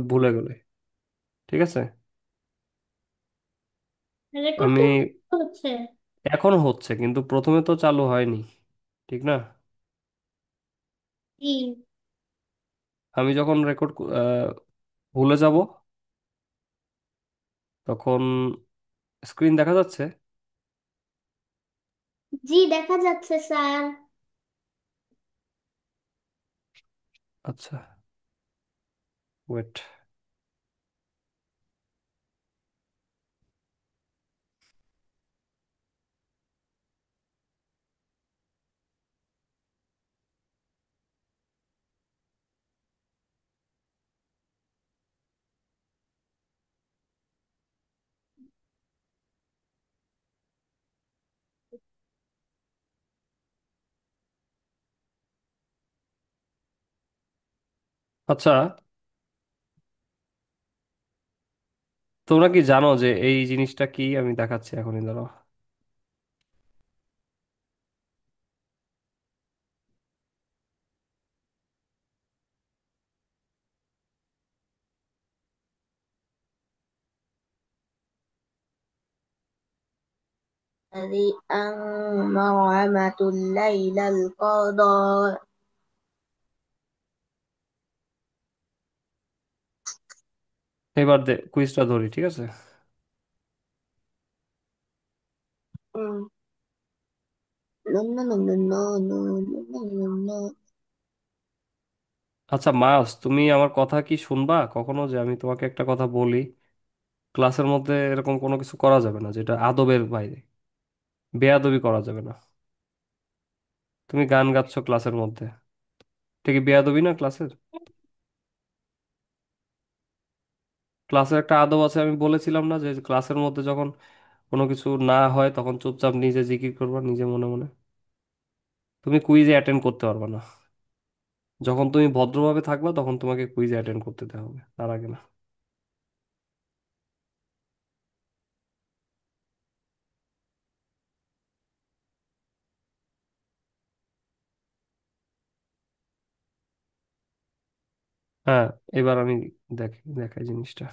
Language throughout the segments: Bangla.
ভুলে গেলে। ঠিক আছে। রেকর্ড আমি তো হচ্ছে। এখন হচ্ছে কিন্তু প্রথমে তো চালু হয়নি, ঠিক না? জি। আমি যখন ভুলে যাব তখন স্ক্রিন দেখা যাচ্ছে। জি, দেখা যাচ্ছে স্যার। আচ্ছা, ওয়েট। আচ্ছা, তোমরা কি জানো যে এই জিনিসটা কি? আমি দেখাচ্ছি এখনই, দাঁড়াও। الذي أنعمت الليل القضاء. এবার কুইজটা ধরি, ঠিক আছে? No, no, no, no, no, no, no, no, no. আচ্ছা মাস, তুমি আমার কথা কি শুনবা কখনো? যে আমি তোমাকে একটা কথা বলি, ক্লাসের মধ্যে এরকম কোনো কিছু করা যাবে না যেটা আদবের বাইরে। বেয়াদবি করা যাবে না। তুমি গান গাচ্ছ ক্লাসের মধ্যে, এটা কি বেয়াদবি না ক্লাসের? ক্লাসের একটা আদব আছে, আমি বলেছিলাম না যে ক্লাসের মধ্যে যখন কোনো কিছু না হয় তখন চুপচাপ নিজে জিকির করবা নিজে মনে মনে। তুমি কুইজে অ্যাটেন্ড করতে পারবে না। যখন তুমি ভদ্রভাবে থাকবা তখন তোমাকে কুইজে অ্যাটেন্ড করতে দেওয়া হবে, তার আগে না। হ্যাঁ, এবার আমি দেখাই জিনিসটা।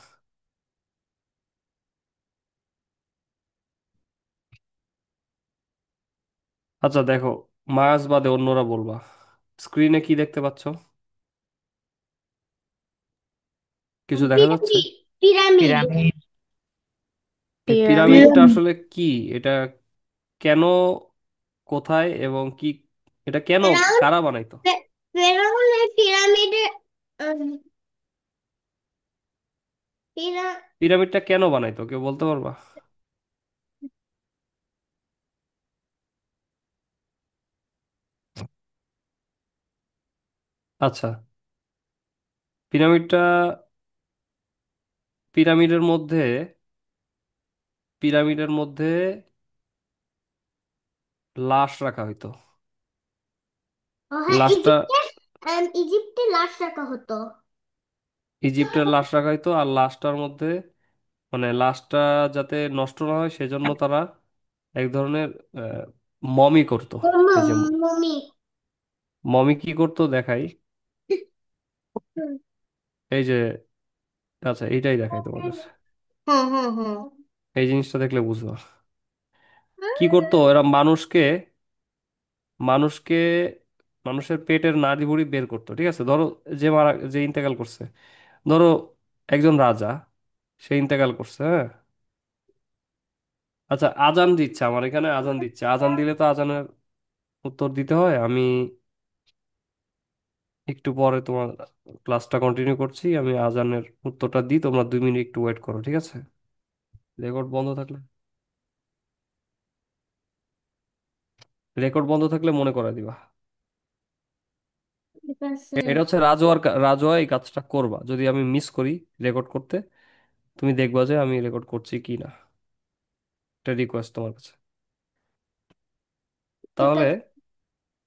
আচ্ছা দেখো, মায়াস বাদে অন্যরা বলবা। স্ক্রিনে কি দেখতে পাচ্ছ? কিছু দেখা যাচ্ছে? পিরামিড। পিরামিড। পিরামিড। এই পিরামিড। পিরামিডটা আসলে কি? এটা কেন, কোথায় এবং কি? এটা কেন, ফেরাউন। কারা বানাইতো? ফেরাউনের পিরামিডে। পিরা পিরামিডটা কেন বানাইতো কেউ বলতে পারবা? আচ্ছা, পিরামিডটা, পিরামিডের মধ্যে পিরামিডের মধ্যে লাশ রাখা হইতো। ও হ্যাঁ, লাশটা, ইজিপ্টে। ইজিপ্টে লাশ রাখা হতো। ইজিপ্টের লাশ রাখা হইতো, আর লাশটার মধ্যে মানে লাশটা যাতে নষ্ট না হয় সেজন্য তারা এক ধরনের মমি করতো। এই যে মমি। মমি কি করতো দেখাই। এই যে, আচ্ছা এইটাই দেখাই তোমাদের। হ্যাঁ, হ্যাঁ, হ্যাঁ। এই জিনিসটা দেখলে বুঝবা। কি করতো এরা? মানুষকে মানুষের পেটের নাড়ি ভুঁড়ি বের করতো, ঠিক আছে? ধরো যে ইন্তেকাল করছে, ধরো একজন রাজা, সে ইন্তেকাল করছে, হ্যাঁ। আচ্ছা, আজান দিচ্ছে, আমার এখানে আজান দিচ্ছে, আজান দিলে তো আজানের উত্তর দিতে হয়। আমি একটু পরে তোমার ক্লাসটা কন্টিনিউ করছি, আমি আজানের উত্তরটা দিই, তোমরা 2 মিনিট একটু ওয়েট করো, ঠিক আছে? রেকর্ড বন্ধ থাকলে মনে করে দিবা। ঠিক আছে। এটা হচ্ছে রাজোয়া এই কাজটা করবা যদি আমি মিস করি রেকর্ড করতে। তুমি দেখবা যে আমি রেকর্ড করছি কি না। এটা রিকোয়েস্ট তোমার কাছে। ঠিক তাহলে আছে।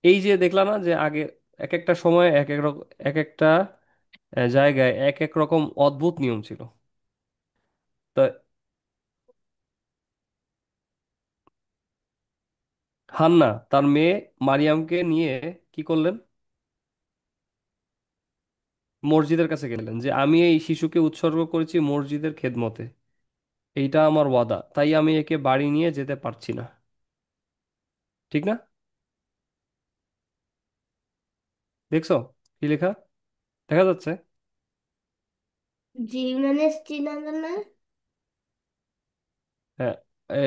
এই যে দেখলা না যে আগে এক একটা সময় এক একটা জায়গায় এক এক রকম অদ্ভুত নিয়ম ছিল। তা হান্না তার মেয়ে মারিয়ামকে নিয়ে কি করলেন? মসজিদের কাছে গেলেন যে আমি এই শিশুকে উৎসর্গ করেছি মসজিদের খেদমতে, এইটা আমার ওয়াদা, তাই আমি একে বাড়ি নিয়ে যেতে পারছি না। ঠিক না? দেখছো কি লেখা দেখা যাচ্ছে? জি মানে চিনা না। হ্যাঁ। এ,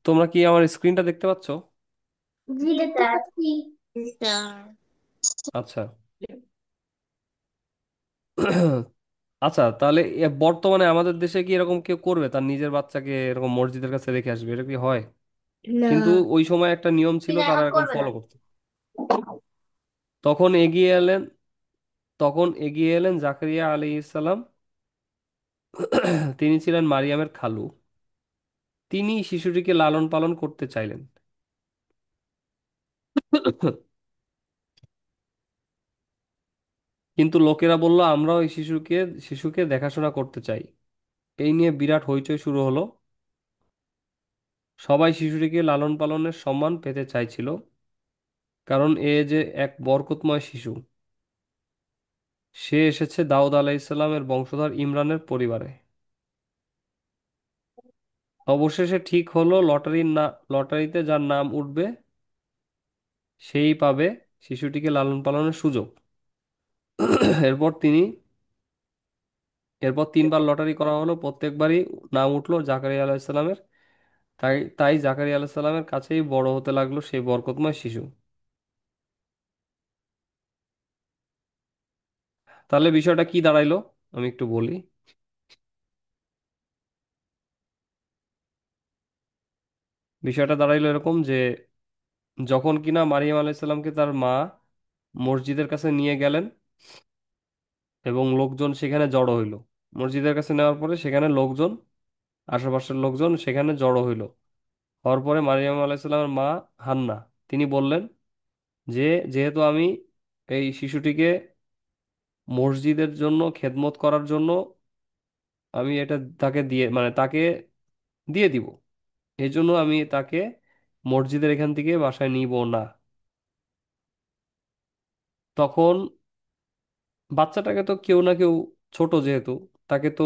তোমরা কি আমার স্ক্রিনটা দেখতে পাচ্ছো? জি দেখতে পাচ্ছি। স্যার। আচ্ছা। আচ্ছা, তাহলে বর্তমানে আমাদের দেশে কি এরকম কেউ করবে তার নিজের বাচ্চাকে এরকম মসজিদের কাছে রেখে আসবে? এটা কি হয়? না। কিন্তু ওই সময় একটা নিয়ম ছিল, না, তারা এখন এরকম করবে না। ফলো করতো। তখন এগিয়ে এলেন তখন এগিয়ে এলেন জাকারিয়া আলাইহিস সালাম। তিনি ছিলেন মারিয়ামের খালু। তিনি শিশুটিকে লালন পালন করতে চাইলেন। কিন্তু লোকেরা বলল, আমরাও এই শিশুকে দেখাশোনা করতে চাই। এই নিয়ে বিরাট হইচই শুরু হলো। সবাই শিশুটিকে লালন পালনের সম্মান পেতে চাইছিল, কারণ এ যে এক বরকতময় শিশু। সে এসেছে দাউদ আলাইহিসসালামের বংশধর ইমরানের পরিবারে। অবশেষে ঠিক হলো, লটারিতে যার নাম উঠবে সেই পাবে শিশুটিকে লালন পালনের সুযোগ। এরপর তিনি এরপর 3বার লটারি করা হলো, প্রত্যেকবারই নাম উঠলো জাকারিয়া আলাইহিসসালামের। তাই তাই জাকারিয়া আলাইহিসসালামের কাছেই বড় হতে লাগলো সেই বরকতময় শিশু। তাহলে বিষয়টা কি দাঁড়াইলো আমি একটু বলি। বিষয়টা দাঁড়াইলো এরকম যে যখন কিনা মারিয়াম আলাইহিসসালামকে তার মা মসজিদের কাছে নিয়ে গেলেন এবং লোকজন সেখানে জড়ো হইল। মসজিদের কাছে নেওয়ার পরে সেখানে লোকজন, আশেপাশের লোকজন সেখানে জড়ো হইল। হওয়ার পরে মারিয়াম আলাইহিসসালামের মা হান্না, তিনি বললেন যে যেহেতু আমি এই শিশুটিকে মসজিদের জন্য খেদমত করার জন্য আমি এটা তাকে দিয়ে মানে তাকে দিয়ে দিব, এই জন্য আমি তাকে মসজিদের এখান থেকে বাসায় নিব না। তখন বাচ্চাটাকে তো কেউ না কেউ, ছোট যেহেতু, তাকে তো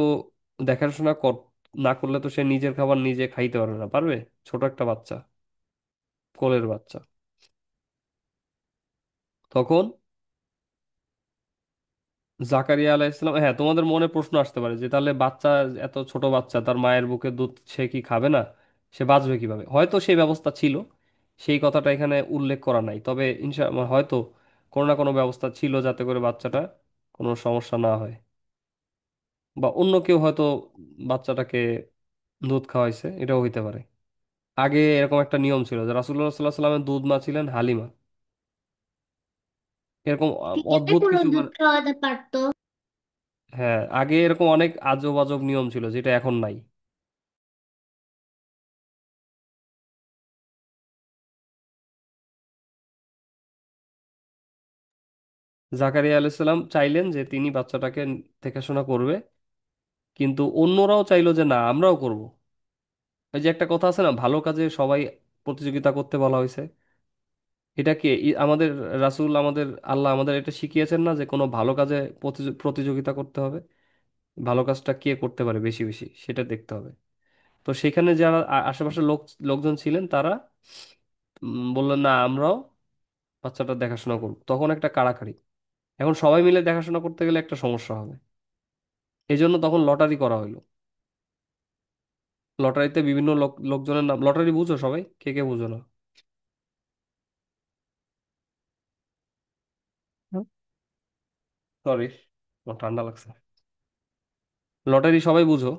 দেখাশোনা না করলে তো সে নিজের খাবার নিজে খাইতে পারবে না, পারবে? ছোট একটা বাচ্চা, কোলের বাচ্চা। তখন জাকারিয়া আলাইহিসসালাম, হ্যাঁ, তোমাদের মনে প্রশ্ন আসতে পারে যে তাহলে বাচ্চা, এত ছোট বাচ্চা, তার মায়ের বুকের দুধ সে কি খাবে না? সে বাঁচবে কিভাবে? হয়তো সেই ব্যবস্থা ছিল, সেই কথাটা এখানে উল্লেখ করা নাই, তবে হয়তো কোনো না কোনো ব্যবস্থা ছিল যাতে করে বাচ্চাটা কোনো সমস্যা না হয়, বা অন্য কেউ হয়তো বাচ্চাটাকে দুধ খাওয়াইছে, এটাও হইতে পারে। আগে এরকম একটা নিয়ম ছিল যে রাসূলুল্লাহ সাল্লাহ সাল্লামের দুধ মা ছিলেন হালিমা। এরকম কিভাবে অদ্ভুত কোনো কিছু দুধ খাওয়াতে পারতো? হ্যাঁ, আগে এরকম অনেক আজব আজব নিয়ম ছিল যেটা এখন নাই। জাকারিয়া আলাইসাল্লাম চাইলেন যে তিনি বাচ্চাটাকে দেখাশোনা করবে, কিন্তু অন্যরাও চাইলো যে না, আমরাও করব। ওই যে একটা কথা আছে না, ভালো কাজে সবাই প্রতিযোগিতা করতে বলা হয়েছে। এটা কি আমাদের রাসূল, আমাদের আল্লাহ আমাদের এটা শিখিয়েছেন না যে কোনো ভালো কাজে প্রতিযোগিতা করতে হবে? ভালো কাজটা কে করতে পারে বেশি বেশি সেটা দেখতে হবে। তো সেখানে যারা আশেপাশের লোকজন ছিলেন, তারা বললেন না, আমরাও বাচ্চাটা দেখাশোনা করব। তখন একটা কাড়াকাড়ি। এখন সবাই মিলে দেখাশোনা করতে গেলে একটা সমস্যা হবে। এই জন্য তখন লটারি করা হলো। লটারিতে বিভিন্ন লোকজনের নাম, লটারি বুঝো সবাই, কে কে বুঝো না? সরি, ঠান্ডা লাগছে। লটারি সবাই বুঝো?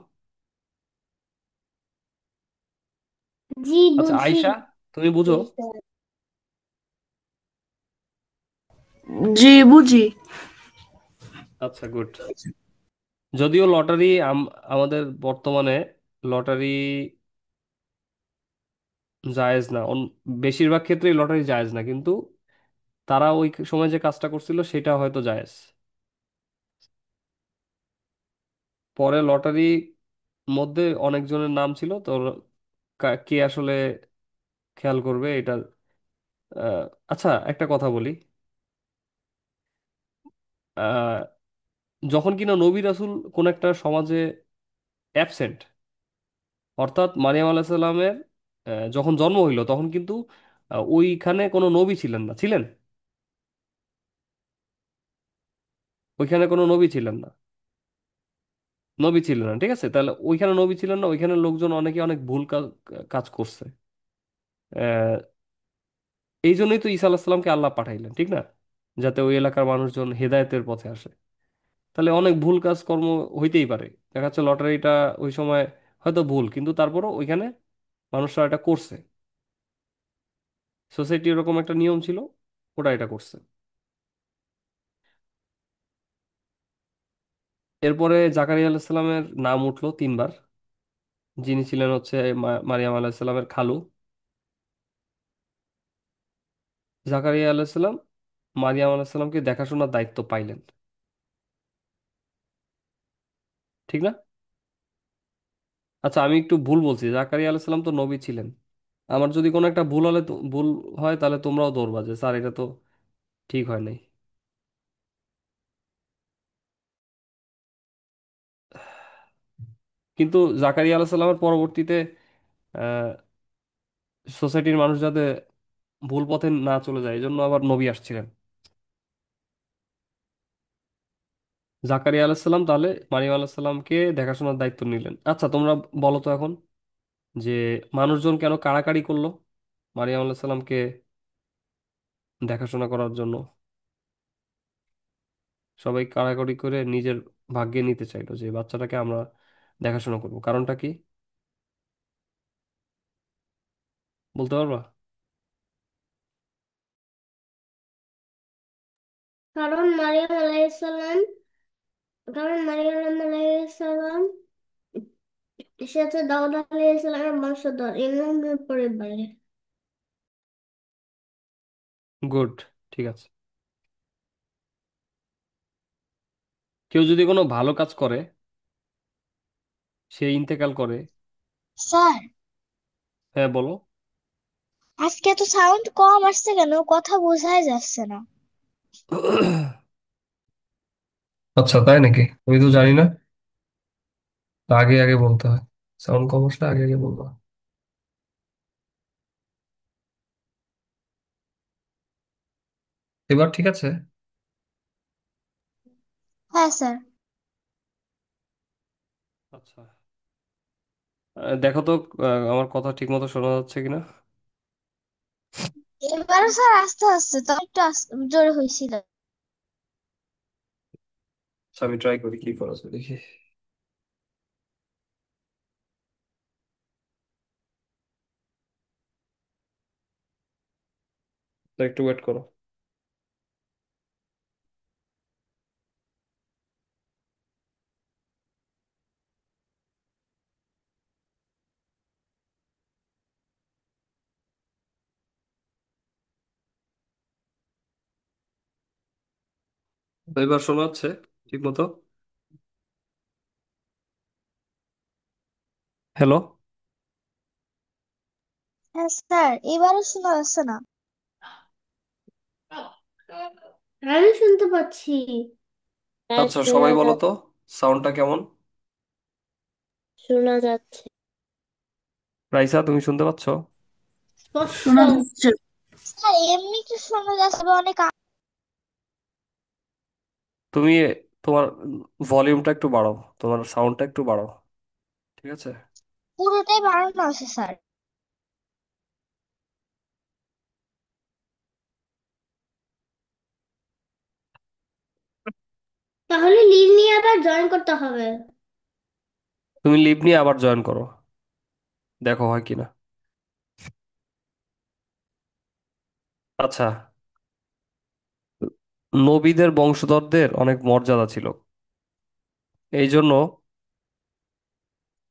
জি আচ্ছা, বুঝি। আয়শা, তুমি বুঝো? জি বুঝি। আচ্ছা, গুড। যদিও লটারি আমাদের বর্তমানে লটারি জায়েজ না, বেশিরভাগ ক্ষেত্রেই লটারি জায়েজ না, কিন্তু তারা ওই সময় যে কাজটা করছিল সেটা হয়তো জায়েজ। পরে লটারি মধ্যে অনেকজনের নাম ছিল তো, কে আসলে খেয়াল করবে এটা। আচ্ছা, একটা কথা বলি। যখন কিনা নবী রাসূল কোন একটা সমাজে অ্যাবসেন্ট, অর্থাৎ মারিয়াম আলাইহিস সালামের যখন জন্ম হইল তখন কিন্তু ওইখানে কোনো নবী ছিলেন না, ছিলেন? ওইখানে কোনো নবী ছিলেন না, নবী ছিলেন না, ঠিক আছে? তাহলে ওইখানে নবী ছিলেন না, ওইখানে লোকজন অনেকে অনেক ভুল কাজ করছে। আহ, এই জন্যই তো ঈসা আলাইহিস সালামকে আল্লাহ পাঠাইলেন, ঠিক না? যাতে ওই এলাকার মানুষজন হেদায়েতের পথে আসে। তাহলে অনেক ভুল কাজ কর্ম হইতেই পারে। দেখা যাচ্ছে লটারিটা ওই সময় হয়তো ভুল, কিন্তু তারপরও ওইখানে মানুষরা এটা করছে, সোসাইটি এরকম একটা নিয়ম ছিল, ওটা এটা করছে। এরপরে জাকারিয়া আলাইহিস সালামের নাম উঠলো তিনবার, যিনি ছিলেন হচ্ছে মারিয়াম আলাইহিস সালামের খালু। জাকারিয়া আলাইহিস সালাম মারিয়াম আলাইহিস সালামকে দেখাশোনার দায়িত্ব পাইলেন, ঠিক না? আচ্ছা, আমি একটু ভুল বলছি, জাকারিয়া আলাইহিস সালাম তো নবী ছিলেন। আমার যদি কোনো একটা ভুল হলে ভুল হয় তাহলে তোমরাও ধরবা যে স্যার এটা তো ঠিক হয় নাই। কিন্তু জাকারিয়া আলাইহিস সালামের পরবর্তীতে সোসাইটির মানুষ যাতে ভুল পথে না চলে যায় এই জন্য আবার নবী আসছিলেন। জাকারিয়া আলাইহিস সালাম তাহলে মারিয়াম আলাইহিস সালামকে দেখাশোনার দায়িত্ব নিলেন। আচ্ছা, তোমরা বলো তো এখন যে মানুষজন কেন কাড়াকাড়ি করলো মারিয়াম আলাইহিস সালামকে দেখাশোনা করার জন্য? সবাই কাড়াকাড়ি করে নিজের ভাগ্যে নিতে চাইলো যে বাচ্চাটাকে আমরা দেখাশোনা করবো, কারণটা কি বলতে পারবা? কারণ মারিয়াম আলাইহিসসালাম কারণ মারিয়াম আলাইহিসসালাম সে হচ্ছে দাউদ আলাইহিসসালামের বংশধর, ইমরানের পরিবারে। গুড, ঠিক আছে। কেউ যদি কোনো ভালো কাজ করে, সে ইন্তেকাল করে। স্যার, হ্যাঁ, বলো। আজকে এত সাউন্ড কম আসছে কেন? কথা বোঝাই যাচ্ছে না। আচ্ছা, তাই নাকি? আমি তো জানি না। আগে আগে বলতে হয়, সাউন্ড কম আসলে আগে আগে বলবো। এবার ঠিক আছে? হ্যাঁ স্যার। আচ্ছা, দেখো তো আমার কথা ঠিক মতো শোনা যাচ্ছে কিনা। এবারও স্যার আস্তে আস্তে তো একটু জোরে হয়েছিল। আচ্ছা, আমি ট্রাই করি কি করা যায় দেখি। তো একটু ওয়েট করো। তো এবার শোনা যাচ্ছে ঠিক মতো? হ্যালো? হ্যাঁ স্যার, এবারও শোনা যাচ্ছে না। আমি শুনতে পাচ্ছি। হ্যাঁ আচ্ছা, শোনা সবাই বলো তো যাচ্ছে। সাউন্ডটা কেমন। শোনা যাচ্ছে রাইসা, তুমি শুনতে পাচ্ছ? স্পষ্ট শোনা যাচ্ছে। স্যার এমনি তো শোনা যাচ্ছে, তবে অনেক তুমি তোমার ভলিউমটা একটু বাড়াও, তোমার সাউন্ডটা একটু বাড়াও, ঠিক আছে? পুরোটাই বাড়ানো আছে স্যার। তাহলে লিভ নিয়ে আবার জয়েন করতে হবে। তুমি লিভ নিয়ে আবার জয়েন করো, দেখো হয় কিনা। আচ্ছা, নবীদের বংশধরদের অনেক মর্যাদা ছিল। এই জন্য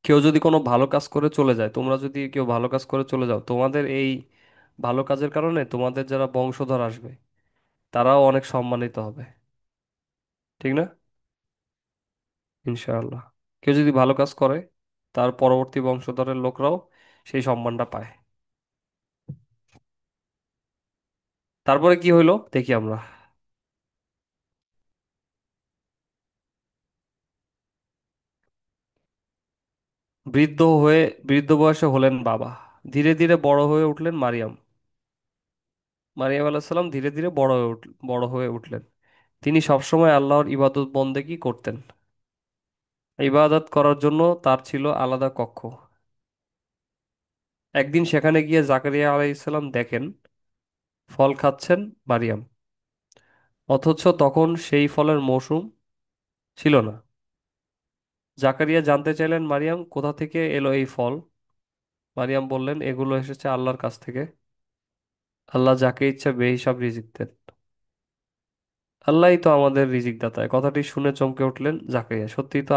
কেউ যদি কোনো ভালো কাজ করে চলে যায়, তোমরা যদি কেউ ভালো কাজ করে চলে যাও, তোমাদের এই ভালো কাজের কারণে তোমাদের যারা বংশধর আসবে তারাও অনেক সম্মানিত হবে, ঠিক না? ইনশাআল্লাহ। কেউ যদি ভালো কাজ করে তার পরবর্তী বংশধরের লোকরাও সেই সম্মানটা পায়। তারপরে কি হইলো দেখি আমরা। বৃদ্ধ হয়ে বৃদ্ধ বয়সে হলেন বাবা। ধীরে ধীরে বড় হয়ে উঠলেন মারিয়াম। মারিয়াম আলাইহিস সালাম ধীরে ধীরে বড় হয়ে উঠলেন। তিনি সবসময় আল্লাহর ইবাদত বন্দেগী করতেন। ইবাদত করার জন্য তার ছিল আলাদা কক্ষ। একদিন সেখানে গিয়ে জাকারিয়া আলাইহিস সালাম দেখেন ফল খাচ্ছেন মারিয়াম, অথচ তখন সেই ফলের মৌসুম ছিল না। জাকারিয়া জানতে চাইলেন, মারিয়াম, কোথা থেকে এলো এই ফল? মারিয়াম বললেন, এগুলো এসেছে আল্লাহর কাছ থেকে। আল্লাহ যাকে ইচ্ছা বেহিসাব রিজিক দেন। আল্লাহই তো আমাদের রিজিক দাতা। এই কথাটি শুনে চমকে উঠলেন জাকারিয়া। সত্যিই তো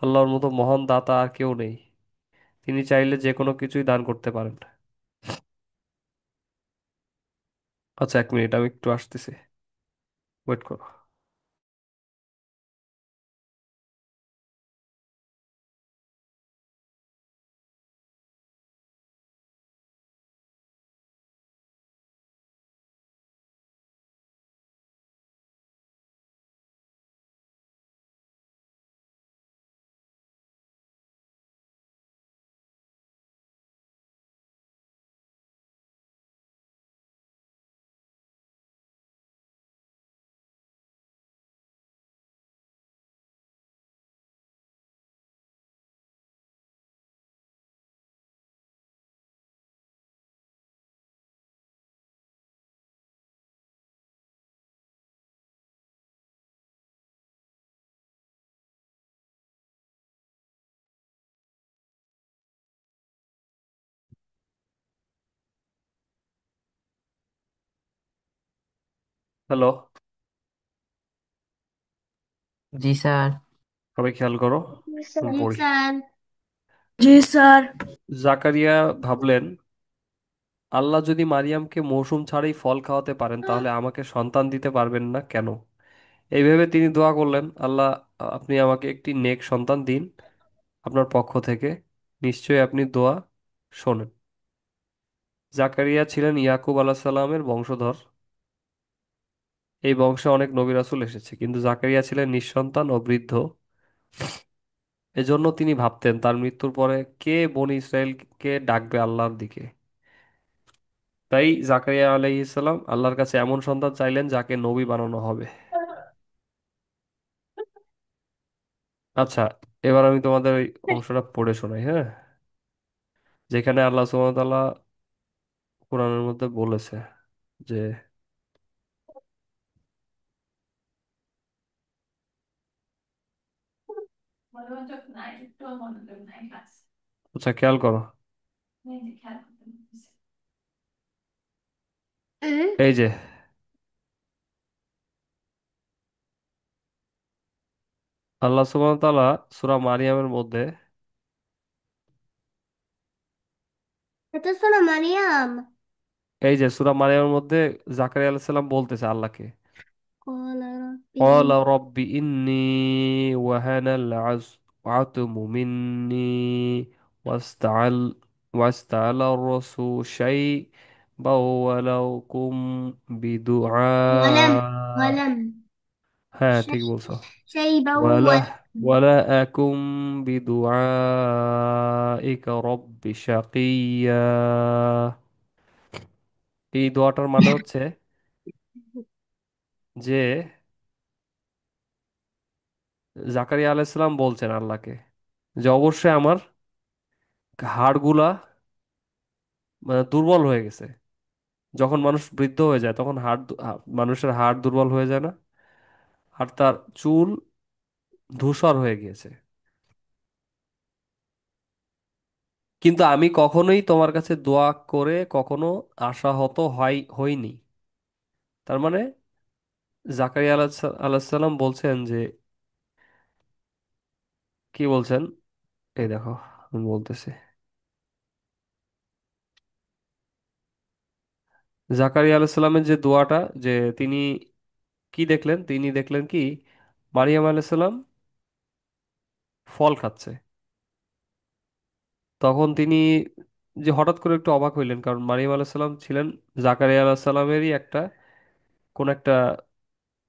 আল্লাহর মতো মহান দাতা আর কেউ নেই। তিনি চাইলে যে কোনো কিছুই দান করতে পারেন। আচ্ছা, 1 মিনিট, আমি একটু আসতেছি, ওয়েট করো। হ্যালো, জি স্যার। সবাই খেয়াল করো, আমি জি পড়ি। স্যার। জি স্যার। জাকারিয়া ভাবলেন, আল্লাহ যদি মারিয়ামকে মৌসুম ছাড়াই ফল খাওয়াতে পারেন, তাহলে আমাকে সন্তান দিতে পারবেন না কেন? এই ভেবে তিনি দোয়া করলেন, আল্লাহ, আপনি আমাকে একটি নেক সন্তান দিন আপনার পক্ষ থেকে। নিশ্চয়ই আপনি দোয়া শোনেন। জাকারিয়া ছিলেন ইয়াকুব আলাইহিস সালামের বংশধর। এই বংশে অনেক নবী রাসূল এসেছে, কিন্তু জাকারিয়া ছিলেন নিঃসন্তান ও বৃদ্ধ। এজন্য তিনি ভাবতেন, তার মৃত্যুর পরে কে বনি ইসরায়েলকে ডাকবে আল্লাহর দিকে। তাই জাকারিয়া আলাইহিস সালাম আল্লাহর কাছে এমন সন্তান চাইলেন যাকে নবী বানানো হবে। আচ্ছা, এবার আমি তোমাদের ওই অংশটা পড়ে শোনাই, হ্যাঁ? যেখানে আল্লাহ সুবহানাহু ওয়া তাআলা কোরআনের মধ্যে বলেছে যে, আচ্ছা খেয়াল করো, এই যে আল্লাহ সুবহানাহু ওয়া তাআলা সূরা মারিয়ামের মধ্যে, এটা শোনো মারিয়াম। এই যে সূরা মারিয়ামের মধ্যে জাকারিয়া আলাইহিস সালাম বলতেছে আল্লাহকে, قال رب قال رب إني وهن العظم مني واستعل واستعل الرسول شيئا ولو كن ولم بدعاء، ولم হ্যাঁ ঠিক شيء বলছো, شيبا ولا ولم ولا أكن بدعائك رب شقيا। এই দোয়াটার মানে হচ্ছে যে জাকারিয়া আলাইহিস সালাম বলছেন আল্লাহকে যে অবশ্যই আমার হাড়গুলা দুর্বল হয়ে গেছে। যখন মানুষ বৃদ্ধ হয়ে যায় তখন মানুষের হাড় দুর্বল হয়ে যায় না? আর তার চুল ধূসর হয়ে গিয়েছে। কিন্তু আমি কখনোই তোমার কাছে দোয়া করে কখনো আশাহত হইনি। তার মানে জাকারিয়া আলাইহিস সালাম বলছেন যে, কি বলছেন, এই দেখো আমি বলতেছি। জাকারিয়া আলাইহিস সালামের যে দোয়াটা, যে তিনি কি দেখলেন, তিনি দেখলেন কি মারিয়াম আলাইহিস সালাম ফল খাচ্ছে। তখন তিনি যে হঠাৎ করে একটু অবাক হইলেন, কারণ মারিয়াম আলাইহিস সালাম ছিলেন জাকারিয়া আলাইহিস সালামেরই কোন একটা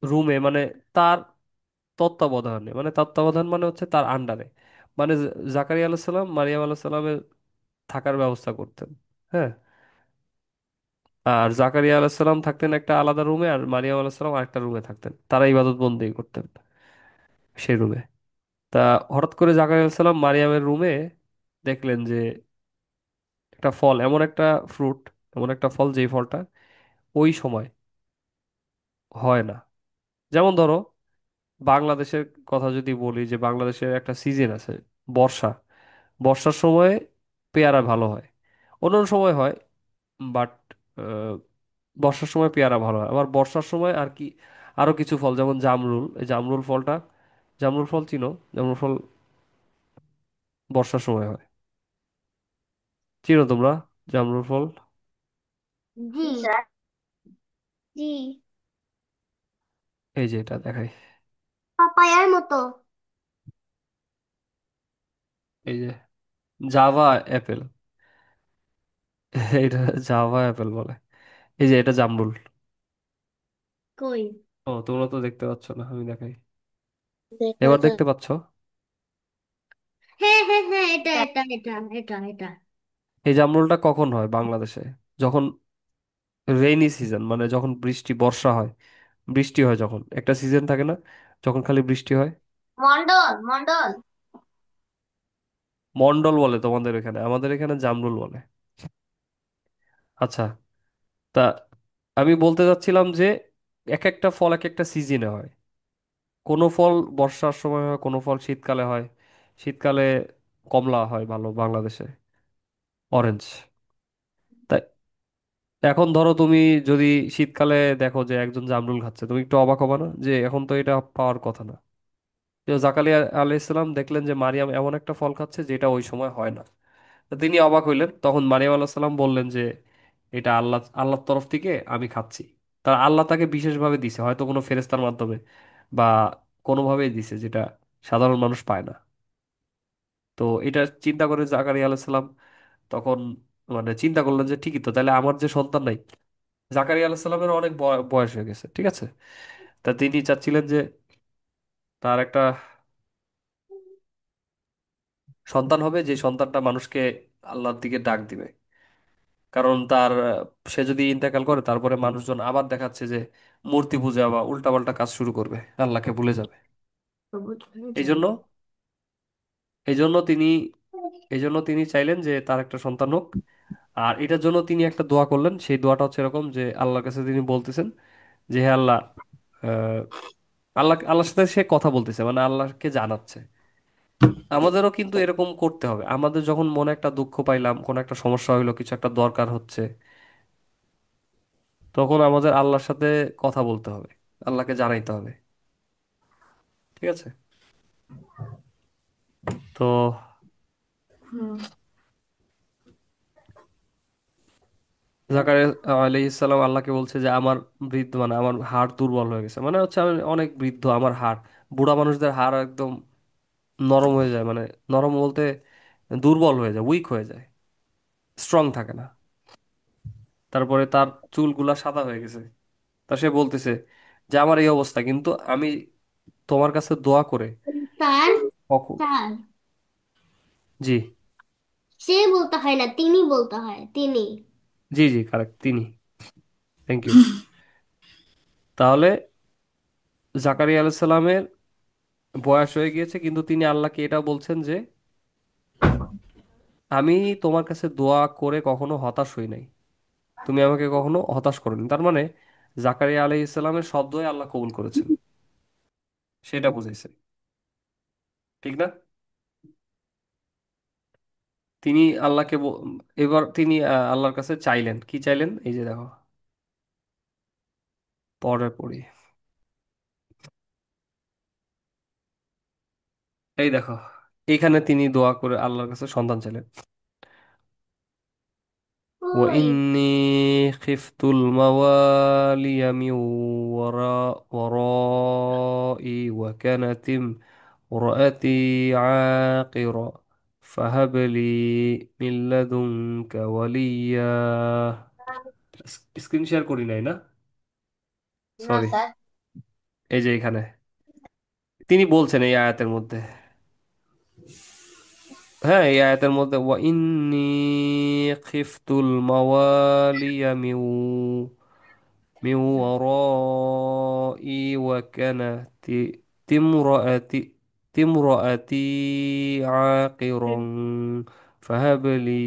রুমে, মানে তার তত্ত্বাবধানে, মানে তত্ত্বাবধান মানে হচ্ছে তার আন্ডারে। মানে জাকারিয়া আলাইহিস সালাম মারিয়াম আলাইহিস সালামের থাকার ব্যবস্থা করতেন। হ্যাঁ। আর জাকারিয়া আলাইহিস সালাম থাকতেন একটা আলাদা রুমে, আর মারিয়াম আলাইহিস সালাম আরেকটা রুমে থাকতেন, তারা ইবাদত বন্দেগী করতেন সেই রুমে। তা হঠাৎ করে জাকারিয়া আলাইহিস সালাম মারিয়ামের রুমে দেখলেন যে একটা ফল, এমন একটা ফ্রুট, এমন একটা ফল যেই ফলটা ওই সময় হয় না। যেমন ধরো বাংলাদেশের কথা যদি বলি, যে বাংলাদেশের একটা সিজন আছে, বর্ষা। বর্ষার সময় পেয়ারা ভালো হয়, অন্য সময় হয়, বাট বর্ষার সময় পেয়ারা ভালো হয়। আবার বর্ষার সময় আর কি আরো কিছু ফল, যেমন জামরুল, এই জামরুল ফলটা, জামরুল ফল চিনো? জামরুল ফল বর্ষার সময় হয়, চিনো তোমরা জামরুল ফল? জি স্যার। জি। এই যে এটা দেখাই, পাপায়ার মতো। এই যে জাভা অ্যাপেল, এটা জাভা অ্যাপেল বলে। এই যে এটা জামরুল। কই? ও তোমরা তো দেখতে পাচ্ছ না, আমি দেখাই। দেখা এবার যায়। দেখতে পাচ্ছ? হ্যাঁ হ্যাঁ হ্যাঁ, এটা। এই জামরুলটা কখন হয় বাংলাদেশে? যখন রেইনি সিজন, মানে যখন বৃষ্টি বর্ষা হয়, বৃষ্টি হয়, যখন একটা সিজন থাকে না, যখন খালি বৃষ্টি হয়। মন্ডল মন্ডল। মন্ডল বলে তোমাদের এখানে, আমাদের এখানে জামরুল বলে। আচ্ছা। তা আমি বলতে চাচ্ছিলাম যে এক একটা ফল এক একটা সিজনে হয়। কোনো ফল বর্ষার সময় হয়, কোনো ফল শীতকালে হয়। শীতকালে কমলা হয় ভালো বাংলাদেশে, অরেঞ্জ। তাই এখন ধরো তুমি যদি শীতকালে দেখো যে একজন জামরুল খাচ্ছে, তুমি একটু অবাক হবে না যে এখন তো এটা পাওয়ার কথা না? তো জাকারিয়া আলাইহিস সালাম দেখলেন যে মারিয়াম এমন একটা ফল খাচ্ছে যেটা ওই সময় হয় না। তো তিনি অবাক হইলেন, তখন মারিয়াম আলাইহিস সালাম বললেন যে এটা আল্লাহর তরফ থেকে আমি খাচ্ছি। তার আল্লাহ তাকে বিশেষভাবে দিছে, হয়তো কোনো ফেরেশতার মাধ্যমে বা কোনোভাবেই দিছে, যেটা সাধারণ মানুষ পায় না। তো এটা চিন্তা করে জাকারিয়া আলাইহিস সালাম তখন মানে চিন্তা করলেন যে ঠিকই তো, তাহলে আমার যে সন্তান নাই, জাকারিয়া আলাইহিস সালামের অনেক বয়স হয়ে গেছে, ঠিক আছে? তা তিনি চাচ্ছিলেন যে তার একটা সন্তান হবে, যে সন্তানটা মানুষকে আল্লাহর দিকে ডাক দিবে। কারণ তার সে যদি ইন্তেকাল করে, তারপরে মানুষজন আবার দেখাচ্ছে যে মূর্তি পূজা বা উল্টাপাল্টা কাজ শুরু করবে, আল্লাহকে ভুলে যাবে। সবুজ হয়ে এই যাবে। জন্য এই জন্য তিনি এই জন্য তিনি চাইলেন যে তার একটা সন্তান হোক। আর এটার জন্য তিনি একটা দোয়া করলেন, সেই দোয়াটা হচ্ছে এরকম যে আল্লাহর কাছে তিনি বলতেছেন যে হে আল্লাহ, আহ, আল্লাহর সাথে সে কথা বলতেছে, মানে আল্লাহকে জানাচ্ছে। আমাদেরও কিন্তু এরকম করতে হবে, আমাদের যখন মনে একটা দুঃখ পাইলাম, কোনো একটা সমস্যা হইলো, কিছু একটা দরকার হচ্ছে, তখন আমাদের আল্লাহর সাথে কথা বলতে হবে, আল্লাহকে জানাইতে হবে। ঠিক আছে? তো হুম। জাকারিয়া আলাইহিস সালাম আল্লাহকে বলছে যে আমার বৃদ্ধ, মানে আমার হাড় দুর্বল হয়ে গেছে, মানে হচ্ছে আমি অনেক বৃদ্ধ, আমার হাড়, বুড়া মানুষদের হাড় একদম নরম হয়ে যায়, মানে নরম বলতে দুর্বল হয়ে যায়, উইক হয়ে যায়, স্ট্রং থাকে না। তারপরে তার চুলগুলা সাদা হয়ে গেছে। তা সে বলতেছে যে আমার এই অবস্থা, কিন্তু আমি তোমার কাছে দোয়া করে স্যার। কখন। স্যার, জি, সে বলতে হয় না, তিনি বলতে হয়, তিনি। জি, জি, কারেক্ট, তিনি। Thank you. তাহলে জাকারিয়া আলাইহিস সালামের বয়স হয়ে গিয়েছে, কিন্তু তিনি আল্লাহকে এটা বলছেন যে আমি তোমার কাছে দোয়া করে কখনো হতাশ হই নাই, তুমি আমাকে কখনো হতাশ করোনি। তার মানে জাকারিয়া আলাইহিস সালামের সব দোয়াই আল্লাহ কবুল করেছেন, সেটা বুঝাইছে। ঠিক না? তিনি আল্লাহকে এবার তিনি আল্লাহর কাছে চাইলেন, কি চাইলেন, এই যে দেখো, পরে পড়ি। এই দেখো, এইখানে তিনি দোয়া করে আল্লাহর কাছে সন্তান চাইলেন। ওই। وإني خفت الموالي من ورائي وكانت امرأتي عاقرا فهب لي من لدنك وليا। স্ক্রিন শেয়ার করি নাই না? না সরি। স্যার। এই যে এখানে তিনি বলছেন এই আয়াতের মধ্যে, হ্যাঁ, এই আয়াতের মধ্যে ওয়া ইন্নী খিফতুল মাওয়ালিয়া মিউ ওয়ারাই ওয়া কানাতি তিমরাতি তিমরাতি আকিরন ফাহাবলি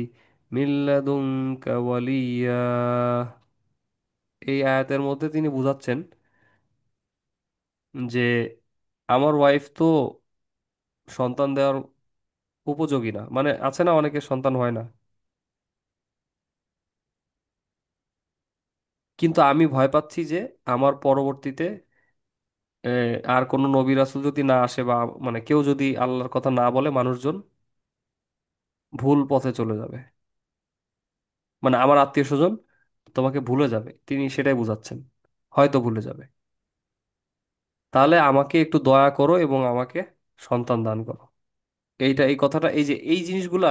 মিন লাদুনকা ওয়ালিয়া। এই আয়াতের মধ্যে তিনি বুঝাচ্ছেন যে আমার ওয়াইফ তো সন্তান দেওয়ার উপযোগী না, মানে আছে না অনেকের সন্তান হয় না, কিন্তু আমি ভয় পাচ্ছি যে আমার পরবর্তীতে আর কোনো নবী রাসূল যদি না আসে বা মানে কেউ যদি আল্লাহর কথা না বলে, মানুষজন ভুল পথে চলে যাবে, মানে আমার আত্মীয় স্বজন তোমাকে ভুলে যাবে, তিনি সেটাই বুঝাচ্ছেন, হয়তো ভুলে যাবে। তাহলে আমাকে একটু দয়া করো এবং আমাকে সন্তান দান করো। এই কথাটা, এই যে এই জিনিসগুলা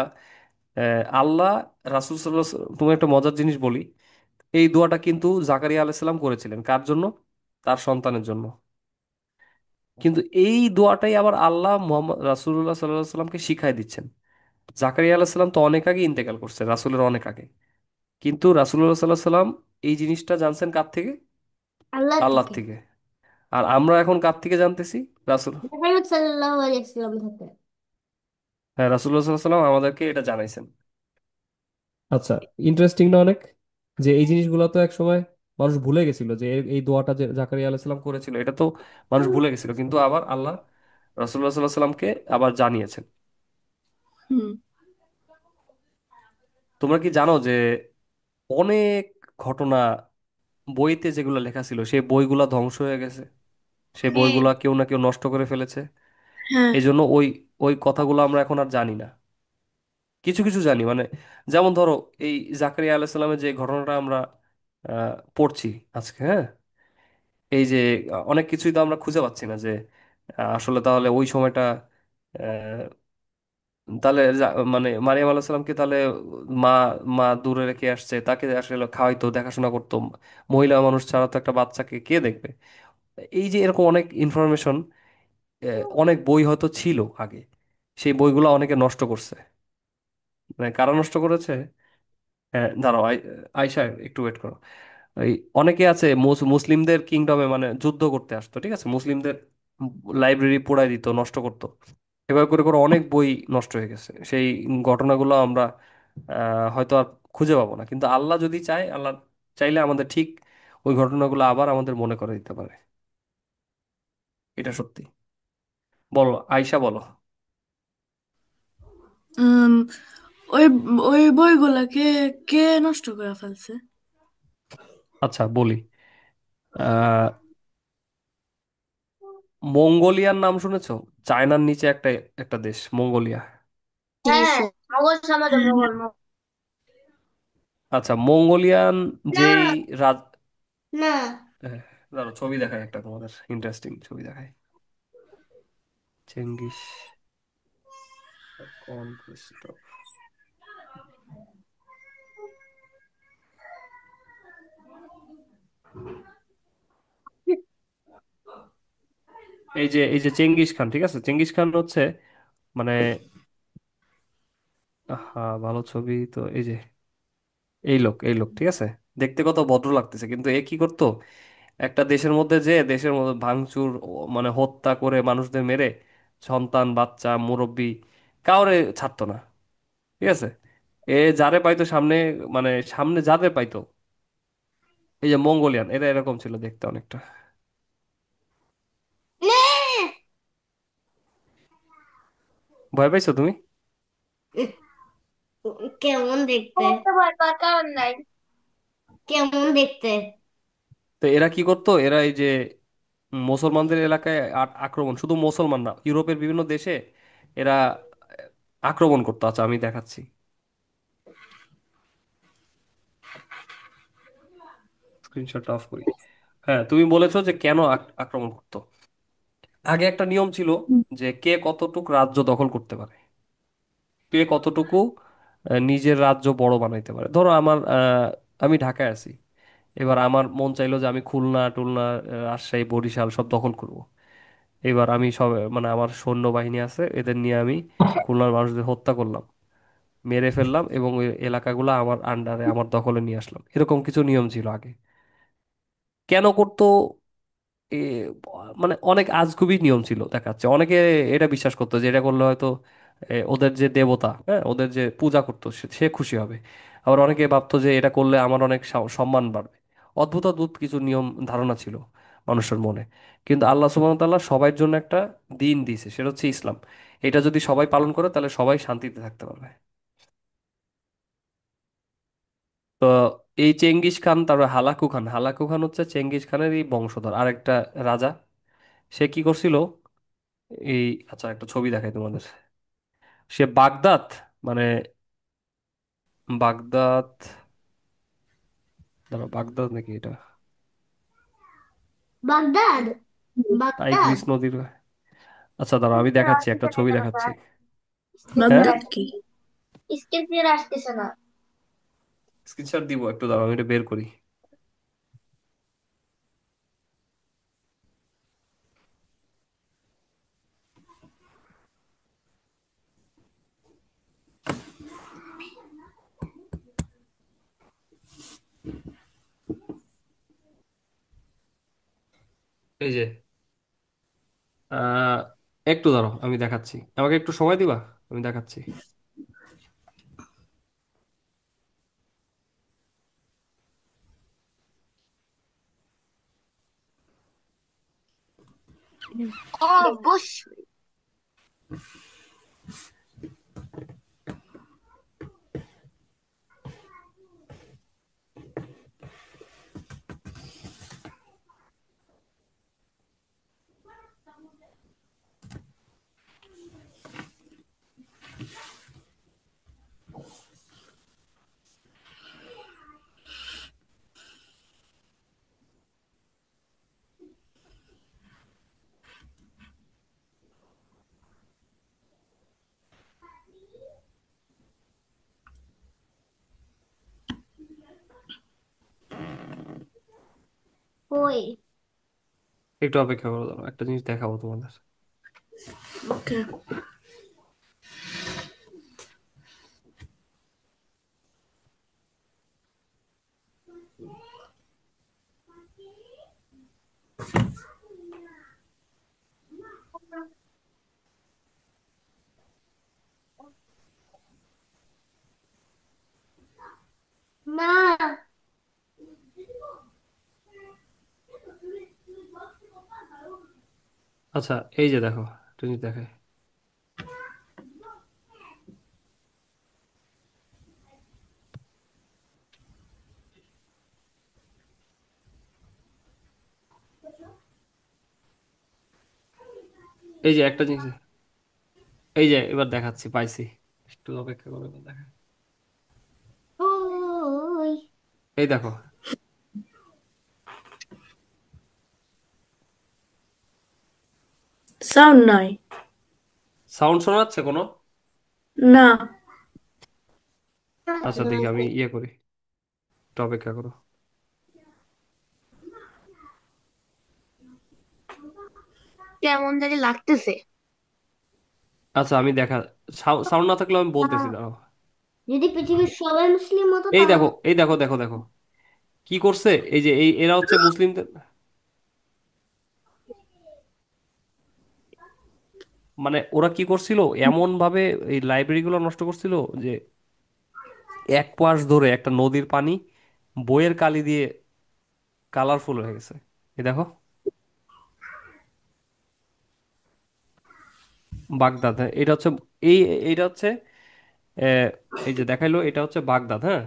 আল্লাহ, রাসূল সাল্লাল্লাহু আলাইহি ওয়াসাল্লাম, তুমি একটা মজার জিনিস বলি, এই দোয়াটা কিন্তু জাকারিয়া আলাইহিস সালাম করেছিলেন কার জন্য? তার সন্তানের জন্য। কিন্তু এই দোয়াটাই আবার আল্লাহ মোহাম্মদ রাসূলুল্লাহ সাল্লাল্লাহু আলাইহি সাল্লামকে শিখাই দিচ্ছেন। জাকারিয়া আলাইহিস সালাম তো অনেক আগে ইন্তেকাল করছে, রাসূলের অনেক আগে, কিন্তু রাসূলুল্লাহ সাল্লাল্লাহু আলাইহি সাল্লাম এই জিনিসটা জানছেন কার থেকে? আল্লাহ আল্লাহর থেকে। থেকে। আর আমরা এখন কার থেকে জানতেছি? রাসূল, মুহাম্মদ সাল্লাল্লাহু আলাইহি সাল্লাম থেকে। হ্যাঁ, রাসূলুল্লাহ সাল্লাল্লাহু আলাইহি সাল্লাম আমাদেরকে এটা জানাইছেন। আচ্ছা, ইন্টারেস্টিং না অনেক, যে এই জিনিসগুলো তো এক সময় মানুষ ভুলে গেছিল, যে এই দোয়াটা যে জাকারিয়া আলাইহিস সালাম করেছিল এটা তো মানুষ ভুলে গেছিল, কিন্তু আবার আল্লাহ রাসূলুল্লাহ সাল্লাল্লাহু আলাইহি সাল্লামকে আবার জানিয়েছেন। হুম। তোমরা কি জানো যে অনেক ঘটনা বইতে যেগুলো লেখা ছিল সেই বইগুলা ধ্বংস হয়ে গেছে, সেই হ্যাঁ। বইগুলা কেউ না কেউ নষ্ট করে ফেলেছে। হ্যাঁ। এই জন্য ওই ওই কথাগুলো আমরা এখন আর জানি না। কিছু কিছু জানি, মানে যেমন ধরো এই জাকারিয়া আলাইহিস সালামের যে ঘটনাটা আমরা পড়ছি আজকে, হ্যাঁ, এই যে অনেক কিছুই তো আমরা খুঁজে পাচ্ছি না যে আসলে তাহলে ওই সময়টা তাহলে মানে মারিয়াম আলাইহিস সালামকে তাহলে মা মা দূরে রেখে আসছে, তাকে আসলে খাওয়াইতো, দেখাশোনা করতো, মহিলা মানুষ ছাড়া তো একটা বাচ্চাকে কে দেখবে। এই যে এরকম অনেক ইনফরমেশন, অনেক বই হয়তো ছিল আগে, সেই বইগুলো অনেকে নষ্ট করছে। মানে কারা নষ্ট করেছে? হ্যাঁ, দাঁড়াও, আয়শা একটু ওয়েট করো। এই অনেকে আছে মুসলিমদের কিংডমে মানে যুদ্ধ করতে আসতো, ঠিক আছে, মুসলিমদের লাইব্রেরি পোড়াই দিত, নষ্ট করতো, এভাবে করে করে অনেক বই নষ্ট হয়ে গেছে। সেই ঘটনাগুলো আমরা হয়তো আর খুঁজে পাবো না, কিন্তু আল্লাহ যদি চায়, আল্লাহ চাইলে আমাদের ঠিক ওই ঘটনাগুলো আবার আমাদের মনে করে দিতে পারে। এটা সত্যি। বলো আয়শা, বলো। উম, ওই ওই বইগুলাকে কে নষ্ট করে ফেলছে? আচ্ছা বলি, আহ মঙ্গোলিয়ার নাম শুনেছো? চায়নার নিচে একটা একটা দেশ মঙ্গোলিয়া। হ্যাঁ, মোগল সমাজ হ্যাঁ। মোগল মোগল। আচ্ছা, মঙ্গোলিয়ান না, যেই রাজ না। আহ, দাঁড়াও, ছবি দেখায় একটা, তোমাদের ইন্টারেস্টিং ছবি দেখায়। চেঙ্গিস কনকুইস্ট অফ, এই যে চেঙ্গিস খান, ঠিক আছে, চেঙ্গিস খান হচ্ছে মানে, হ্যাঁ ভালো ছবি তো, এই যে এই লোক ঠিক আছে, দেখতে কত ভদ্র লাগতেছে, কিন্তু এ কি করতো, একটা দেশের মধ্যে যে দেশের মধ্যে ভাঙচুর, মানে হত্যা করে মানুষদের মেরে সন্তান বাচ্চা মুরব্বি কাউরে ছাড়তো না, ঠিক আছে। এ যারে পাইতো সামনে, মানে সামনে যাদের পাইতো, এই যে মঙ্গোলিয়ান এরা এরকম ছিল দেখতে অনেকটা। নে! ভয় পাইছো তুমি? কেমন দেখতে? বলতে ভয় পাওয়ার কারণ নাই। কেমন দেখতে? তো এরা কি করতো, এরা এই যে মুসলমানদের এলাকায় আক্রমণ, শুধু মুসলমান না, ইউরোপের বিভিন্ন দেশে এরা আক্রমণ করতো। আচ্ছা আমি দেখাচ্ছি, স্ক্রিনশটটা অফ করি। হ্যাঁ, তুমি বলেছো যে কেন আক্রমণ করতো। আগে একটা নিয়ম ছিল যে কে কতটুকু রাজ্য দখল করতে পারে, কে কতটুকু নিজের রাজ্য বড় বানাইতে পারে। ধরো আমার আমি ঢাকায় আছি, এবার আমার মন চাইলো যে আমি খুলনা টুলনা রাজশাহী বরিশাল সব দখল করব। এবার আমি সব মানে আমার সৈন্যবাহিনী আছে, এদের নিয়ে আমি খুলনার মানুষদের হত্যা করলাম, মেরে ফেললাম, এবং ওই এলাকাগুলো আমার আন্ডারে, আমার দখলে নিয়ে আসলাম। এরকম কিছু নিয়ম ছিল আগে। কেন করতো? এ, মানে অনেক আজগুবি নিয়ম ছিল দেখাচ্ছে। অনেকে এটা বিশ্বাস করতো যে এটা করলে হয়তো ওদের যে দেবতা, হ্যাঁ, ওদের যে পূজা করতো সে সে খুশি হবে। আবার অনেকে ভাবতো যে এটা করলে আমার অনেক সম্মান বাড়বে। অদ্ভুত অদ্ভুত কিছু নিয়ম ধারণা ছিল মানুষের মনে। কিন্তু আল্লাহ সুবহানাহু ওয়া তাআলা সবার জন্য একটা দিন দিয়েছে, সেটা হচ্ছে ইসলাম। এটা যদি সবাই পালন করে তাহলে সবাই শান্তিতে থাকতে পারবে। তো এই চেঙ্গিস খান, তারপর হালাকু খান, হালাকু খান হচ্ছে চেঙ্গিস খানেরই বংশধর আরেকটা রাজা। সে কি করছিল এই, আচ্ছা একটা ছবি দেখাই তোমাদের। সে বাগদাদ, মানে বাগদাদ, দাঁড়াও, বাগদাদ নাকি এটা? বাগদাদ। বাগদাদ। টাইগ্রিস নদীর, আচ্ছা দাঁড়াও আমি স্ক্রিপ্টে দেখাচ্ছি, একটা আসতেছে না ছবি কেন দেখাচ্ছি। স্যার? স্ক্রিপ্টে হ্যাঁ, বাগদাদ কি? আসতেছে, স্ক্রিপ্টে আসতেছে না। স্ক্রিনশট দিব, একটু দাঁড়াও আমি এটা বের করি। এই যে, আহ একটু দাঁড়াও আমি দেখাচ্ছি, আমাকে একটু সময় দিবা, আমি দেখাচ্ছি। অবশ্যই। ওই। একটু অপেক্ষা করো, দাঁড়াও একটা জিনিস দেখাবো তোমাদের। ওকে। না। আচ্ছা এই যে দেখো, একটা জিনিস দেখাই। এই যে একটা জিনিস, এই যে এবার দেখাচ্ছি, পাইছি। একটু অপেক্ষা করো, এবার দেখা। ওই। এই দেখো। সাউন্ড নাই। সাউন্ড শোনা যাচ্ছে কোনো? না। আচ্ছা দেখি, আমি ইয়ে করি, একটু অপেক্ষা করো। কেমন জানি লাগতেছে। আচ্ছা আমি দেখা, সাউন্ড না থাকলে আমি বলতেছি, দাঁড়াও। যদি পৃথিবীর সবাই মুসলিম হতো এই তাহলে। দেখো, এই দেখো, দেখো দেখো কি করছে। এই যে এই এরা হচ্ছে মুসলিমদের, মানে ওরা কি করছিল এমন ভাবে এই লাইব্রেরি গুলো নষ্ট করছিল যে এক মাস ধরে একটা নদীর পানি বইয়ের কালি দিয়ে কালারফুল হয়ে গেছে। এই দেখো, বাগদাদ, হ্যাঁ এটা হচ্ছে, এই এইটা হচ্ছে আহ, এই যে দেখাইলো, এটা হচ্ছে বাগদাদ, হ্যাঁ।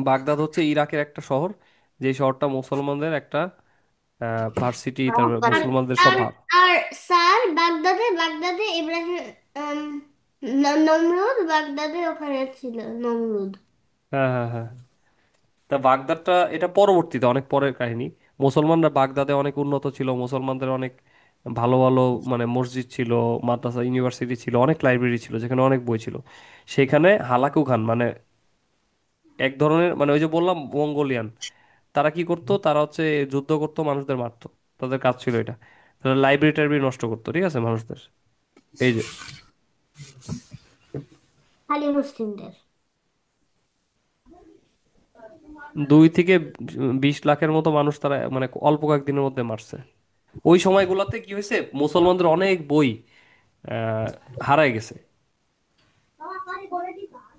বাগদাদ হচ্ছে ইরাকের একটা শহর, যে শহরটা মুসলমানদের একটা ভার্সিটি, তারপর আর মুসলমানদের সব আর আর স্যার, বাগদাদে বাগদাদে ইব্রাহিম, আম, নমরুদ বাগদাদে ওখানে ছিল। নমরুদ। হ্যাঁ হ্যাঁ হ্যাঁ। তা বাগদাদটা এটা পরবর্তীতে অনেক পরের কাহিনী। মুসলমানরা বাগদাদে অনেক উন্নত ছিল, মুসলমানদের অনেক ভালো ভালো মানে মসজিদ ছিল, মাদ্রাসা, ইউনিভার্সিটি ছিল, অনেক লাইব্রেরি ছিল যেখানে অনেক বই ছিল। সেখানে হালাকু খান, মানে এক ধরনের, মানে ওই যে বললাম মঙ্গোলিয়ান, তারা কি করতো, তারা হচ্ছে যুদ্ধ করতো, মানুষদের মারতো। তাদের কাজ ছিল এটা। তারা লাইব্রেরি টাইব্রেরি নষ্ট করতো, ঠিক আছে, মানুষদের। এই যে খালি মুসলিমদের? 2 থেকে 20 লাখের মতো মানুষ তারা মানে অল্প কয়েকদিনের মধ্যে মারছে। ওই সময়গুলোতে কি হয়েছে, মুসলমানদের অনেক বই আহ হারায় গেছে।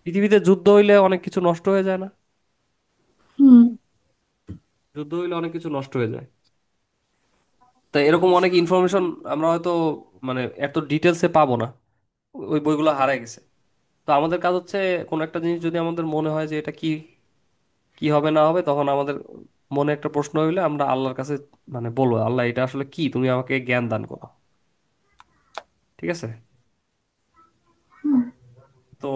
পৃথিবীতে যুদ্ধ হইলে অনেক কিছু নষ্ট হয়ে যায় না? হুম। যুদ্ধ হইলে অনেক কিছু নষ্ট হয়ে যায়। তো এরকম অনেক ইনফরমেশন আমরা হয়তো মানে এত ডিটেলসে পাবো না, ওই বইগুলো হারায় গেছে। তো আমাদের কাজ হচ্ছে কোন একটা জিনিস যদি আমাদের মনে হয় যে এটা কি কি হবে না হবে, তখন আমাদের মনে একটা প্রশ্ন হইলে আমরা আল্লাহর কাছে মানে বলবো, আল্লাহ এটা আসলে কি, তুমি আমাকে জ্ঞান দান করো। ঠিক আছে? তো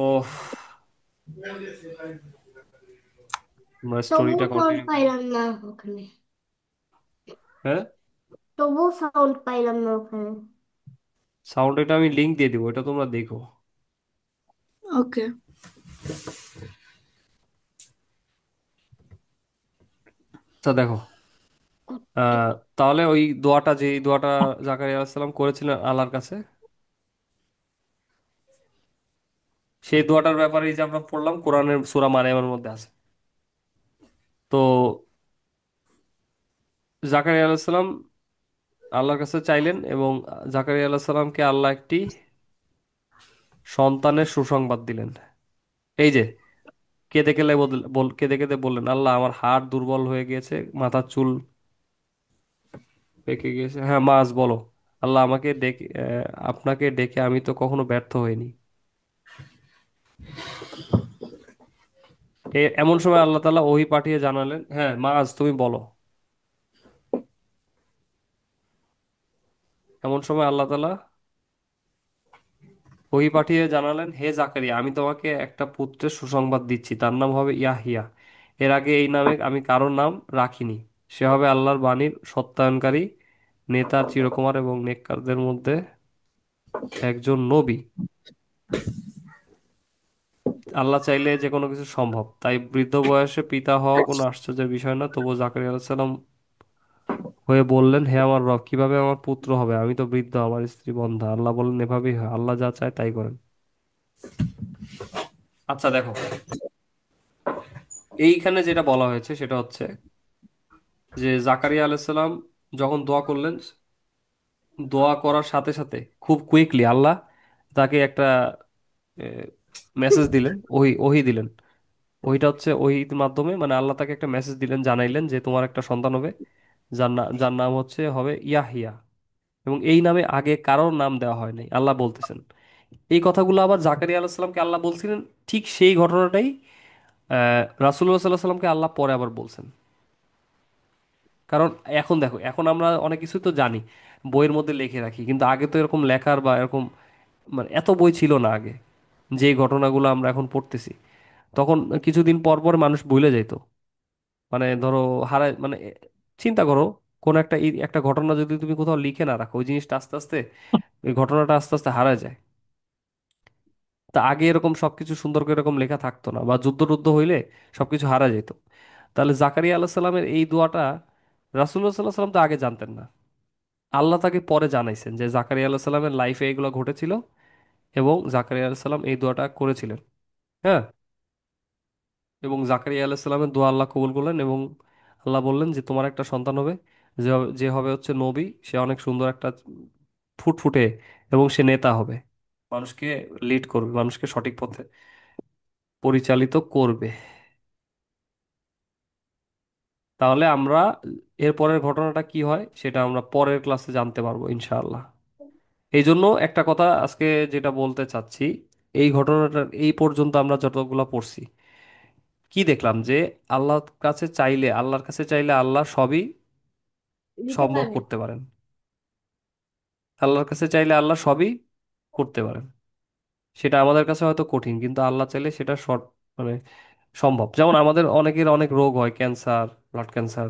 আমরা তবুও স্টোরিটা সাউন্ড কন্টিনিউ করি। পাইলাম না ওখানে। হ্যাঁ, তবুও সাউন্ড পাইলাম না ওখানে। সাউন্ড এটা আমি লিংক দিয়ে দিব, এটা তোমরা দেখো। ওকে। আচ্ছা দেখো, আহ তাহলে ওই দোয়াটা, যে এই দোয়াটা জাকারিয়া আলাইহিস সালাম করেছিলেন আল্লাহর কাছে, সেই দোয়াটার ব্যাপারে এই যে আমরা পড়লাম কোরআনের সূরা মারিয়ামের মধ্যে আছে। তো জাকারিয়া আলাইহিস সালাম আল্লাহর কাছে চাইলেন, এবং জাকারিয়া আলাইহিস সালামকে আল্লাহ একটি সন্তানের সুসংবাদ দিলেন। এই যে কেঁদে কেলে কেঁদে কেঁদে বললেন, আল্লাহ আমার হাড় দুর্বল হয়ে গিয়েছে, মাথার চুল পেকে গিয়েছে। হ্যাঁ মাছ বলো। আল্লাহ আমাকে ডেকে আপনাকে ডেকে আমি তো কখনো ব্যর্থ হইনি। এমন সময় আল্লাহ তাআলা ওহী পাঠিয়ে জানালেন, হ্যাঁ মাছ তুমি বলো। এমন সময় আল্লাহ তাআলা ওহী পাঠিয়ে জানালেন, হে জাকারিয়া, আমি তোমাকে একটা পুত্রের সুসংবাদ দিচ্ছি, তার নাম হবে ইয়াহিয়া। এর আগে এই নামে আমি কারোর নাম রাখিনি। সে হবে আল্লাহর বাণীর সত্যায়নকারী, নেতা, চিরকুমার এবং নেককারদের মধ্যে একজন নবী। আল্লাহ চাইলে যে কোনো কিছু সম্ভব, তাই বৃদ্ধ বয়সে পিতা হওয়া কোনো আশ্চর্যের বিষয় না। তবু জাকারিয়া আলাইহিস সালাম হয়ে বললেন, হে আমার রব, কিভাবে আমার পুত্র হবে, আমি তো বৃদ্ধ, আমার স্ত্রী বন্ধ্যা। আল্লাহ বললেন, এভাবেই হয়, আল্লাহ যা চায় তাই করেন। আচ্ছা দেখো, এইখানে যেটা বলা হয়েছে সেটা হচ্ছে যে জাকারিয়া আলাইহিস সালাম যখন দোয়া করলেন, দোয়া করার সাথে সাথে খুব কুইকলি আল্লাহ তাকে একটা মেসেজ দিলেন, ওহি ওহি দিলেন। ওইটা হচ্ছে ওহির মাধ্যমে, মানে আল্লাহ তাকে একটা মেসেজ দিলেন, জানাইলেন যে তোমার একটা সন্তান হবে, যার নাম হচ্ছে হবে ইয়াহিয়া। এবং এই নামে আগে কারোর নাম দেওয়া হয় নাই, আল্লাহ বলতেছেন। এই কথাগুলো আবার জাকারিয়া আলাইহিস সালামকে আল্লাহ বলছিলেন। ঠিক সেই ঘটনাটাই রাসূলুল্লাহ সাল্লাল্লাহু আলাইহি সাল্লামকে আল্লাহ পরে আবার বলছেন। কারণ এখন দেখো, এখন আমরা অনেক কিছু তো জানি, বইয়ের মধ্যে লিখে রাখি, কিন্তু আগে তো এরকম লেখার বা এরকম মানে এত বই ছিল না আগে। যে ঘটনাগুলো আমরা এখন পড়তেছি, তখন কিছুদিন পর পর মানুষ ভুলে যেত। মানে ধরো হারায় মানে চিন্তা করো, কোন একটা একটা ঘটনা যদি তুমি কোথাও লিখে না রাখো, ওই জিনিসটা আস্তে আস্তে, ওই ঘটনাটা আস্তে আস্তে হারায় যায়। তা আগে এরকম সবকিছু সুন্দর করে এরকম লেখা থাকতো না, বা যুদ্ধ টুদ্ধ হইলে সবকিছু হারা যেত। তাহলে জাকারিয়া আলাহ সাল্লামের এই দোয়াটা রাসূলুল্লাহ সাল্লাহ সাল্লাম তো আগে জানতেন না। আল্লাহ তাকে পরে জানাইছেন যে জাকারিয়া আলাহ সাল্লামের লাইফে এগুলো ঘটেছিল, এবং জাকারিয়া আলাহ সাল্লাম এই দোয়াটা করেছিলেন। হ্যাঁ, এবং জাকারিয়া আলাইহিস সালামের দোয়া আল্লাহ কবুল করলেন, এবং আল্লাহ বললেন যে তোমার একটা সন্তান হবে, যে হবে হচ্ছে নবী, সে অনেক সুন্দর একটা ফুটফুটে, এবং সে নেতা হবে, মানুষকে লিড করবে, মানুষকে সঠিক পথে পরিচালিত করবে। তাহলে আমরা এর পরের ঘটনাটা কি হয় সেটা আমরা পরের ক্লাসে জানতে পারবো ইনশাআল্লাহ। এই জন্য একটা কথা আজকে যেটা বলতে চাচ্ছি, এই ঘটনাটা এই পর্যন্ত আমরা যতগুলা পড়ছি, কি দেখলাম যে আল্লাহর কাছে চাইলে আল্লাহ সবই দিতে সম্ভব পারবে। করতে পারেন। আল্লাহর কাছে চাইলে আল্লাহ সবই করতে পারেন। সেটা আমাদের কাছে হয়তো কঠিন, কিন্তু আল্লাহ চাইলে সেটা মানে সম্ভব। যেমন আমাদের অনেকের অনেক রোগ হয়, ক্যান্সার, ব্লাড ক্যান্সার,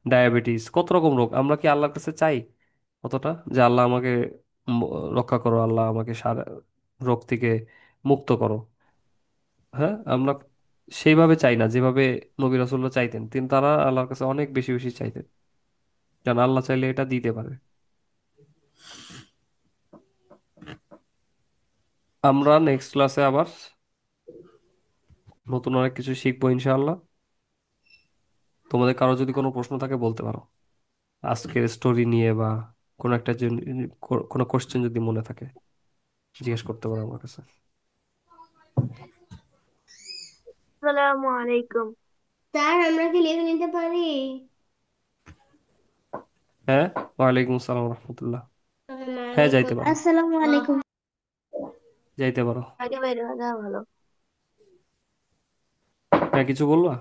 ডায়াবেটিস, কত রকম রোগ। আমরা কি আল্লাহর কাছে চাই অতটা যে আল্লাহ আমাকে উম, রক্ষা করো, আল্লাহ আমাকে রোগ থেকে মুক্ত করো? হ্যাঁ, আমরা সেইভাবে চাই না যেভাবে নবী রাসূলুল্লাহ চাইতেন, তারা আল্লাহর কাছে অনেক বেশি বেশি চাইতেন, কারণ আল্লাহ চাইলে এটা দিতে পারে। আমরা নেক্সট ক্লাসে আবার নতুন অনেক কিছু শিখবো ইনশাআল্লাহ। তোমাদের কারো যদি কোনো প্রশ্ন থাকে বলতে পারো, আজকের স্টোরি নিয়ে বা কোনো একটা কোনো কোশ্চেন যদি মনে থাকে জিজ্ঞেস করতে পারো আমার কাছে। আসসালামু আলাইকুম। স্যার আমরা কি লিখে নিতে পারি? হ্যাঁ, ওয়ালাইকুম আসসালাম রহমতুল্লাহ। আসসালামু হ্যাঁ, আলাইকুম। যাইতে পারো, আসসালামু আলাইকুম। যাইতে পারো। আগে বাইরে হওয়া ভালো। হ্যাঁ, কিছু বলবা?